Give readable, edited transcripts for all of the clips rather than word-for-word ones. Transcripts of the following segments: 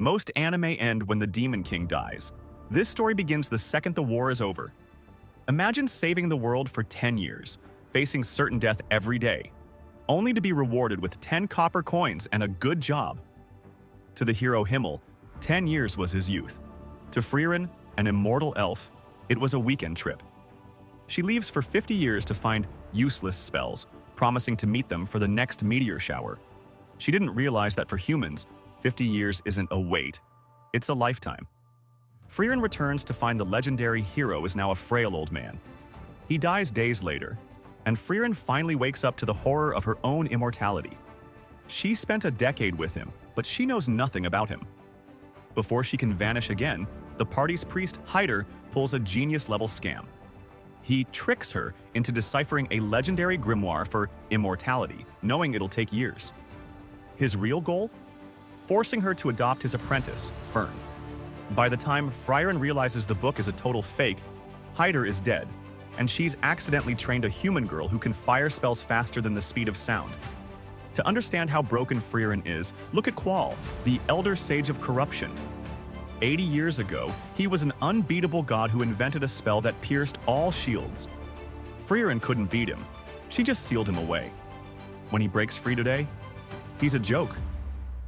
Most anime end when the Demon King dies. This story begins the second the war is over. Imagine saving the world for 10 years, facing certain death every day, only to be rewarded with 10 copper coins and a good job. To the hero Himmel, 10 years was his youth. To Frieren, an immortal elf, it was a weekend trip. She leaves for 50 years to find useless spells, promising to meet them for the next meteor shower. She didn't realize that for humans, 50 years isn't a wait, it's a lifetime. Frieren returns to find the legendary hero is now a frail old man. He dies days later, and Frieren finally wakes up to the horror of her own immortality. She spent a decade with him, but she knows nothing about him. Before she can vanish again, the party's priest Heiter pulls a genius-level scam. He tricks her into deciphering a legendary grimoire for immortality, knowing it'll take years. His real goal? Forcing her to adopt his apprentice, Fern. By the time Frieren realizes the book is a total fake, Heiter is dead, and she's accidentally trained a human girl who can fire spells faster than the speed of sound. To understand how broken Frieren is, look at Qual, the Elder Sage of Corruption. 80 years ago, he was an unbeatable god who invented a spell that pierced all shields. Frieren couldn't beat him. She just sealed him away. When he breaks free today, he's a joke.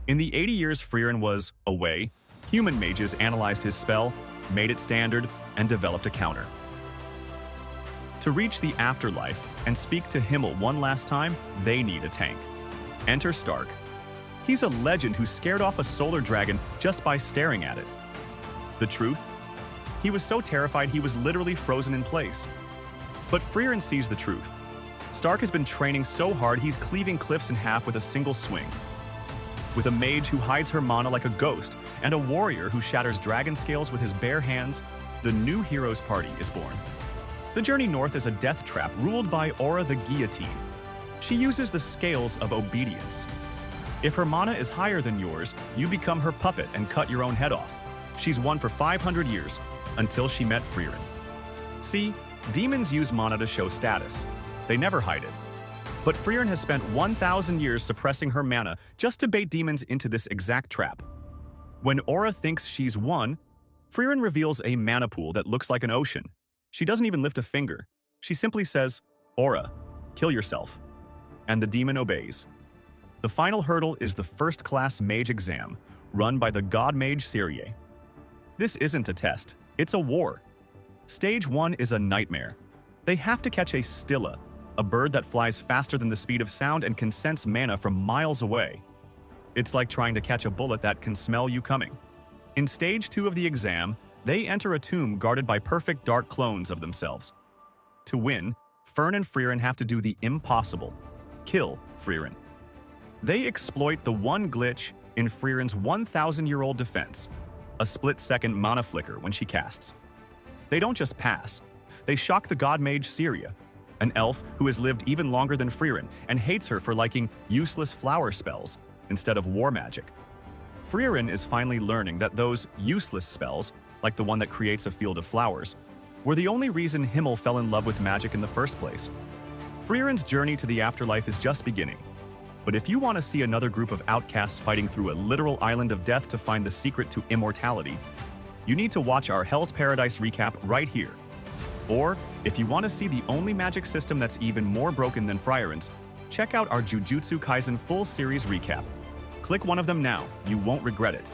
In the 80 years Frieren was away, human mages analyzed his spell, made it standard, and developed a counter. To reach the afterlife and speak to Himmel one last time, they need a tank. Enter Stark. He's a legend who scared off a solar dragon just by staring at it. The truth? He was so terrified he was literally frozen in place. But Frieren sees the truth. Stark has been training so hard he's cleaving cliffs in half with a single swing. With a mage who hides her mana like a ghost, and a warrior who shatters dragon scales with his bare hands, the new hero's party is born. The journey north is a death trap ruled by Aura the Guillotine. She uses the scales of obedience. If her mana is higher than yours, you become her puppet and cut your own head off. She's won for 500 years, until she met Frieren. See, demons use mana to show status. They never hide it. But Frieren has spent 1,000 years suppressing her mana just to bait demons into this exact trap. When Aura thinks she's won, Frieren reveals a mana pool that looks like an ocean. She doesn't even lift a finger. She simply says, "Aura, kill yourself." And the demon obeys. The final hurdle is the First-Class Mage Exam, run by the God-Mage Siri. This isn't a test, it's a war. Stage 1 is a nightmare. They have to catch a stilla, a bird that flies faster than the speed of sound and can sense mana from miles away. It's like trying to catch a bullet that can smell you coming. In Stage 2 of the exam, they enter a tomb guarded by perfect dark clones of themselves. To win, Fern and Frieren have to do the impossible: kill Frieren. They exploit the one glitch in Frieren's 1,000-year-old defense, a split-second mana flicker when she casts. They don't just pass, they shock the God-Mage Siri, an elf who has lived even longer than Frieren and hates her for liking useless flower spells instead of war magic. Frieren is finally learning that those useless spells, like the one that creates a field of flowers, were the only reason Himmel fell in love with magic in the first place. Frieren's journey to the afterlife is just beginning. But if you want to see another group of outcasts fighting through a literal island of death to find the secret to immortality, you need to watch our Hell's Paradise recap right here. Or, if you want to see the only magic system that's even more broken than Frieren's, check out our Jujutsu Kaisen full series recap. Click one of them now, you won't regret it.